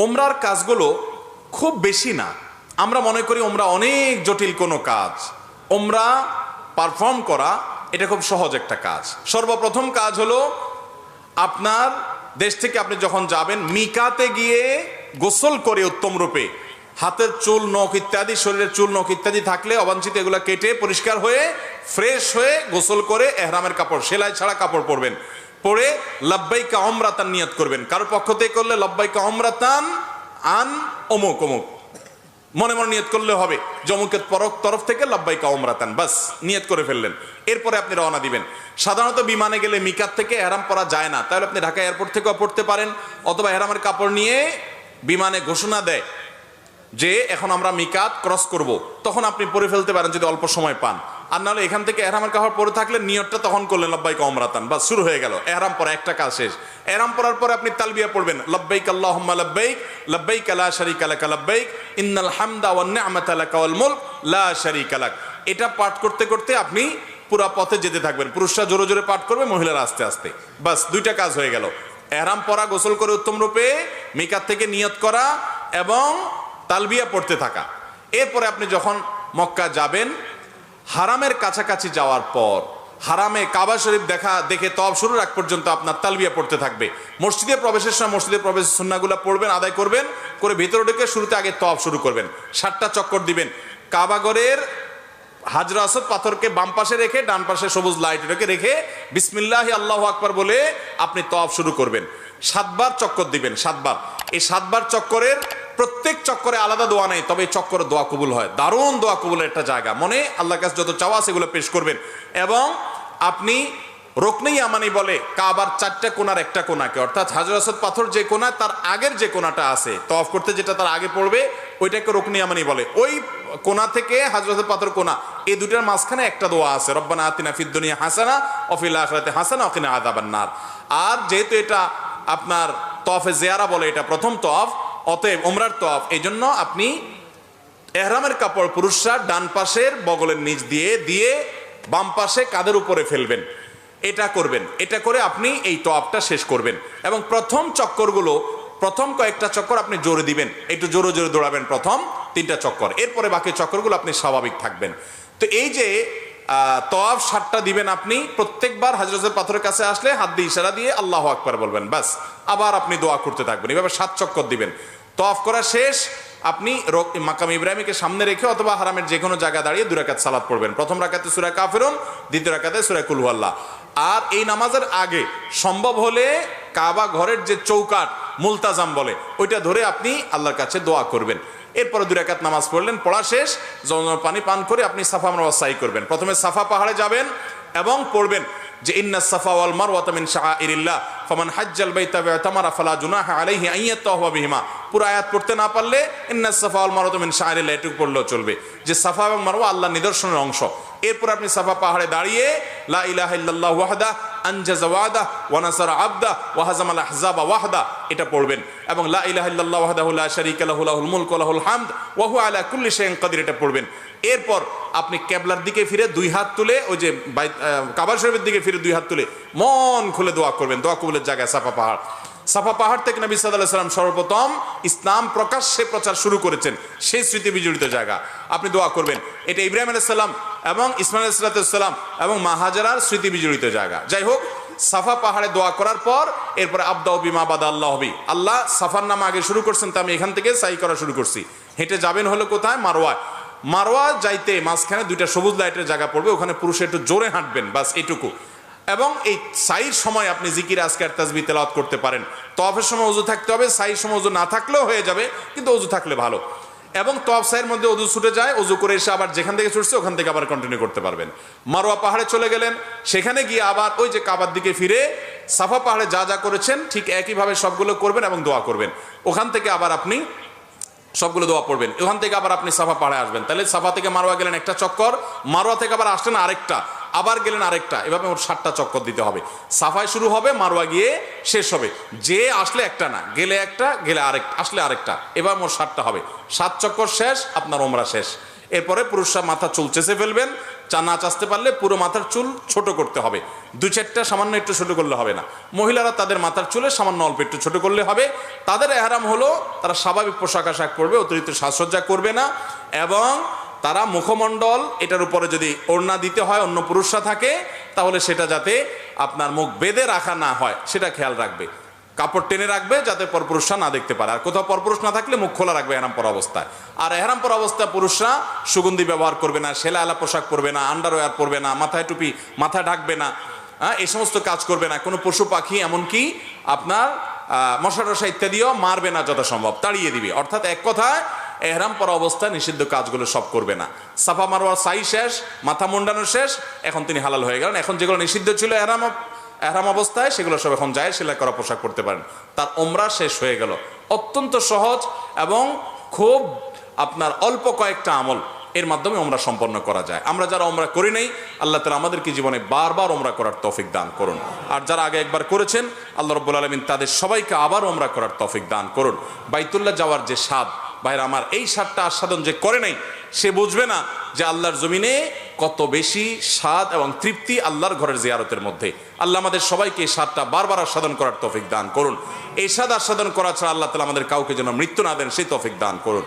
ওমরার কাজগুলো খুব বেশি না। আমরা মনে করি ওমরা অনেক জটিল কোনো কাজ। ওমরা পারফর্ম করা এটা খুব সহজ একটা কাজ। সর্বপ্রথম কাজ হলো আপনার দেশ থেকে আপনি যখন যাবেন মিকাতে গিয়ে গোসল করে উত্তম রূপে হাতের চুল নখ ইত্যাদি, শরীরের চুল নখ ইত্যাদি থাকলে অবাঞ্ছিত এগুলো কেটে পরিষ্কার হয়ে ফ্রেশ হয়ে গোসল করে এহরামের কাপড়, সেলাই ছাড়া কাপড় পরবেন। পরে লাব্বাইকা উমরাতান নিয়ত করবেন। কারোর পক্ষ থেকে করলে লাব্বাইকা উমরাতান আন অমুক অমুক মনে মনে নিয়ত করলে হবে, জমুকের তরফ থেকে লাব্বাইকা উমরাতান, বাস নিয়ত করে ফেললেন। এরপরে আপনি রওনা দিবেন। সাধারণত বিমানে গেলে মিকাত থেকে এহরাম পরা যায় না, তাহলে আপনি ঢাকা এয়ারপোর্ট থেকেও পড়তে পারেন, অথবা এহরামের কাপড় নিয়ে বিমানে ঘোষণা দেয় যে এখন আমরা মিকাত ক্রস করব, তখন আপনি পরে ফেলতে পারেন যদি অল্প সময় পান। আর নাহলে এখান থেকে এহরামের কাপড় পরে থাকলে নিয়তটা তখন করলেন লাব্বাইকা উমরাতান, বাস শুরু হয়ে গেল এহরাম পরা, একটা কাজ শেষ। এহরাম পরার পরে আপনি তালবিয়া পড়বেন, লাব্বাইক আল্লাহুম্মা লাব্বাইক লাব্বাইক লা শারীকা লাক লাব্বাইক ইন্নাল হামদা ওয়ান নি'মাতা লাকা ওয়াল মুলক লা শারীকা লাক। এটা পাঠ করতে করতে আপনি পুরো পথে যেতে থাকবেন। পুরুষরা জোরে জোরে পাঠ করবে, মহিলারা আস্তে আস্তে, বাস দুইটা কাজ হয়ে গেল। এহরাম পরা, গোসল করে উত্তম রূপে মিকাত থেকে নিয়ত করা এবং তালবিয়া পড়তে থাকা। এরপরে আপনি যখন মক্কা যাবেন, হারামের কাছাকাছি যাওয়ার পর হারামে কাবা শরীফ দেখে তওয়াফ শুরুর আগ পর্যন্ত আপনার তালবিয়া পড়তে থাকবে। মসজিদে প্রবেশের সময় মসজিদে প্রবেশের সুন্নাহগুলো পড়বেন, আদায় করবেন, করে ভিতরে ঢুকে শুরুতে আগে তওয়াফ শুরু করবেন। 7টা চক্কর দিবেন। কাবাগরের হাজরা আসওয়াদ পাথরকে বাম পাশে রেখে ডান পাশে সবুজ লাইট রেখে বিসমিল্লাহি আল্লাহু আকবার বলে আপনি তওয়াফ শুরু করবেন। 7বার চক্কর দিবেন, 7বার। এই 7বার চক্করের প্রত্যেক চক্করে আলাদা দোয়া নেই, তবে চক্করে দোয়া কবুল হয়। দারুণ দোয়া কবুলের একটা জায়গা। মনে আল্লাহর কাছে যত চাওয়া সেগুলো পেশ করবেন। এবং আপনি রুকনে ইয়ামানি বলে কাবার 4টা কোণার একটা কোণাকে, অর্থাৎ হাজর আসওয়াদ পাথর যে কোণা তার আগের যে কোণাটা আছে তওয়াফ করতে যেটা তার আগে পড়বে ওইটাকে রুকনে ইয়ামানি বলে। ওই কোণা থেকে হাজর আসওয়াদ পাথর কোণা, এই দুটার মাঝখানে একটা দোয়া আছে, রব্বানা আতিনা ফিদ দুনিয়া হাসানা ওয়া ফিল আখিরাতি হাসানা ওয়া কিনা আযাবান নার। আর যেহেতু এটা আপনার তওয়াফে জিয়ারা বলে, এটা প্রথম তওয়াফ, অতএব উমরার তওয়াফ, এই জন্য আপনি এহরামের কাপড় পুরুষরা ডান পাশের বগলের নিচ দিয়ে বাম পাশে কাঁধের উপরে ফেলবেন। এটা করবেন। এটা করে আপনি এই তওয়াফটা শেষ করবেন। এবং প্রথম চক্করগুলো, প্রথম কয়েকটা চক্কর আপনি জোরে দিবেন, একটু জোরে জোরে দৌড়াবেন প্রথম 3টা চক্কর। এরপরে বাকি চক্করগুলো আপনি স্বাভাবিক থাকবেন। তো এই যে তওয়াফ 7টা দিবেন আপনি, প্রত্যেকবার হাজরতের পাথরের কাছে আসলে হাত দিয়ে ইশারা দিয়ে আল্লাহু আকবার বলবেন, বাস। আবার আপনি দোয়া করতে থাকবেন। এভাবে 7 চক্কর দিবেন। তওয়াফ করা শেষ, আপনি মাকাম ইব্রাহিমকে সামনে রেখে অথবা হারামের যে কোনো জায়গায় দাঁড়িয়ে 2 রাকাত সালাত পড়বেন। প্রথম রাকাতে সূরা কাফিরুন, দ্বিতীয় রাকাতে সূরা কুল হুয়াল্লাহ। আর এই নামাজের আগে সম্ভব হলে কাবা ঘরের যে চৌকাট মুলতাজাম বলে ওইটা ধরে আপনি আল্লাহর কাছে দোয়া করবেন। এরপরে 2 রাকাত নামাজ পড়লেন, পড়া শেষ, জমজম পানি পান করে আপনি সাফা মারওয়া সাই করবেন। প্রথমে সাফা পাহাড়ে যাবেন এবং পড়বেন যে ইন্নাস সাফা ওয়াল মারওয়াতা মিন শাআইরিল্লাহ ফামান হাজ্জাল বাইতা ওয়া তামারা ফালা জুনাহা আলাইহি আন ইয়াতাওয়াফা বিহিমা। পুরো আয়াত পড়তে না পারলে ইন্নাস সাফা ওয়াল মারওয়াতা মিন শাআইরিল্লাহ এটুকু পড়লেও চলবে, যে সাফা এবং মারওয়া আল্লাহর নিদর্শনের অংশ। এরপর আপনি সাফা পাহাড়ে দাঁড়িয়ে লা ইলাহা ইল্লাল্লাহু ওয়াহদা আনজাযা ওয়াদা ওয়া নাসারা আবদা ওয়া হাজামাল আহজাবা ওয়াহদা এটা পড়বেন। এবং লা ইলাহা ইল্লাল্লাহু ওয়াহদাহু লা শারীকা লাহু লাহুল মুলকু ওয়া লাহুল হামদ ওয়া হুয়া আলা কুল্লি শাইইন কাদির এটা পড়বেন। এরপর আপনি কিবলার দিকে ফিরে 2 হাত তুলে, ওই যে কাবা শরীফের দিকে ফিরে 2 হাত তুলে মন খুলে দোয়া করবেন। দোয়া কবুলের জায়গায় সাফা পাহাড়। সাফা পাহাড় থেকে নবী সাল্লাল্লাহু আলাইহি ওয়াসাল্লাম সর্বপ্রথম ইসলাম প্রকাশ্যে প্রচার শুরু করেছেন, সেই স্মৃতি বিজড়িত জায়গা। আপনি দোয়া করবেন। এটা ইব্রাহিম আলাইহিস সালাম এবং ইসমাঈল আলাইহিস সালাম এবং মা হাজারার স্মৃতি বিজড়িত জায়গা। যাই হোক, সাফা পাহাড়ে দোয়া করার পর এরপরে আবদাউ বিমা বাদা আল্লাহ বি, আল্লাহ সাফার নাম আগে শুরু করছেন, তো আমি এখান থেকে সাই করা শুরু করছি। হেঁটে যাবেন হলো কোথায়? মারওয়ায়। মারওয়া যাইতে মাঝখানে 2টা সবুজ লাইটের জায়গা পড়বে, ওখানে পুরুষে একটু জোরে হাঁটবেন, বাস এইটুকু। এবং এই সাইর সময় আপনি জিকির আজকার তাসবিহ তেলাওয়াত করতে পারেন। তওয়াফের সময় ওযু থাকতে হবে, সাইর সময় ওযু না থাকলেও হয়ে যাবে, কিন্তু ওযু থাকলে ভালো। এবং তওয়াফ সাইয়ের মধ্যে ওযু ছুটে যায়, ওযু করে এসে আবার যেখান থেকে ছুটছে ওখান থেকে আবার কন্টিনিউ করতে পারবেন। মারওয়া পাহাড়ে চলে গেলেন, সেখানে গিয়ে আবার ওই যে কাবার দিকে ফিরে সাফা পাহাড়ে যা যা করেছেন ঠিক একইভাবে সবগুলো করবেন এবং দোয়া করবেন। ওখান থেকে আবার আপনি সবগুলো দোয়া পড়বেন। ওখান থেকে আবার আপনি সাফা পাহাড়ে আসবেন। তাহলে সাফা থেকে মারওয়া গেলেন একটা চক্কর, মারওয়া থেকে আবার আসলেন আরেকটা, আবার গেলেন আরেকটা, এভাবে মোট 7টা চক্কর দিতে হবে। সাফায় শুরু হবে, মারওয়া গিয়ে শেষ হবে। যে আসলে একটা না, গেলে একটা, গেলে আরেকটা, আসলে আরেকটা, এবার মোট 7টা হবে। 7 চক্কর শেষ, আপনার ওমরা শেষ। এরপরে পুরুষরা মাথা চুল চেঁচে ফেলবেন, না চাচতে পারলে পুরো মাথার চুল ছোট করতে হবে, 2-4টা সামান্য একটু ছোট করলে হবে না। মহিলারা তাদের মাথার চুলে সামান্য অল্প একটু ছোট করলে হবে। তাদের এহরাম হলো তারা স্বাভাবিক পোশাক আশাক পরবে, অতিরিক্ত সাজসজ্জা করবে না, এবং তারা মুখমণ্ডল এটার উপরে যদি ওড়না দিতে হয় অন্য পুরুষরা থাকে তাহলে সেটা যাতে আপনার মুখ বেঁধে রাখা না হয় সেটা খেয়াল রাখবে, কাপড় টেনে রাখবে যাতে পরপুরুষরা না দেখতে পারে। আর কোথাও পরপুরুষ না থাকলে মুখ খোলা রাখবে এহরাম পরা অবস্থায়। আর এহরাম পরা অবস্থায় পুরুষরা সুগন্ধি ব্যবহার করবে না, সেলা আলা পোশাক পরবে না, আন্ডারওয়্যার পরবে না, মাথায় টুপি মাথা ঢাকবে না, এই সমস্ত কাজ করবে না। কোনো পশু পাখি এমনকি আপনার মশা টশা ইত্যাদিও মারবে না, যথাসম্ভব তাড়িয়ে দিবে। অর্থাৎ এক কথায় এহরাম পরা অবস্থায় নিষিদ্ধ কাজগুলো সব করবে না। সাফা মারওয়ার সাই শেষ, মাথা মুন্ডানো শেষ, এখন তিনি হালাল হয়ে গেলেন। এখন যেগুলো নিষিদ্ধ ছিল এহরাম অবস্থায় সেগুলো সব এখন যায়, সেলাই করা পোশাক পরতে পারেন। তার ওমরা শেষ হয়ে গেল। অত্যন্ত সহজ এবং খুব আপনার অল্প কয়েকটা আমল এর মাধ্যমে ওমরা সম্পন্ন করা যায়। আমরা যারা ওমরা করি নাই, আল্লাহ তাআলা আমাদেরকে জীবনে বারবার ওমরা করার তৌফিক দান করুন। আর যারা আগে একবার করেছেন, আল্লাহ রাব্বুল আলামিন তাদের সবাইকে আবার ওমরা করার তৌফিক দান করুন। বাইতুল্লাহ যাওয়ার যে স্বাদ, ভাইরা আমার, এই স্বাদটা আস্বাদন যে করে নাই সে বুঝবে না যে আল্লাহর জমিনে কত বেশি স্বাদ এবং তৃপ্তি আল্লাহর ঘরের জিয়ারতের মধ্যে। আল্লাহ আমাদের সবাইকে এই স্বাদটা বারবার আস্বাদন করার তৌফিক দান করুন। এই স্বাদ আস্বাদন করা ছাড়া আল্লাহ তাআলা আমাদের কাউকে যেন মৃত্যু না দেন সেই তৌফিক দান করুন।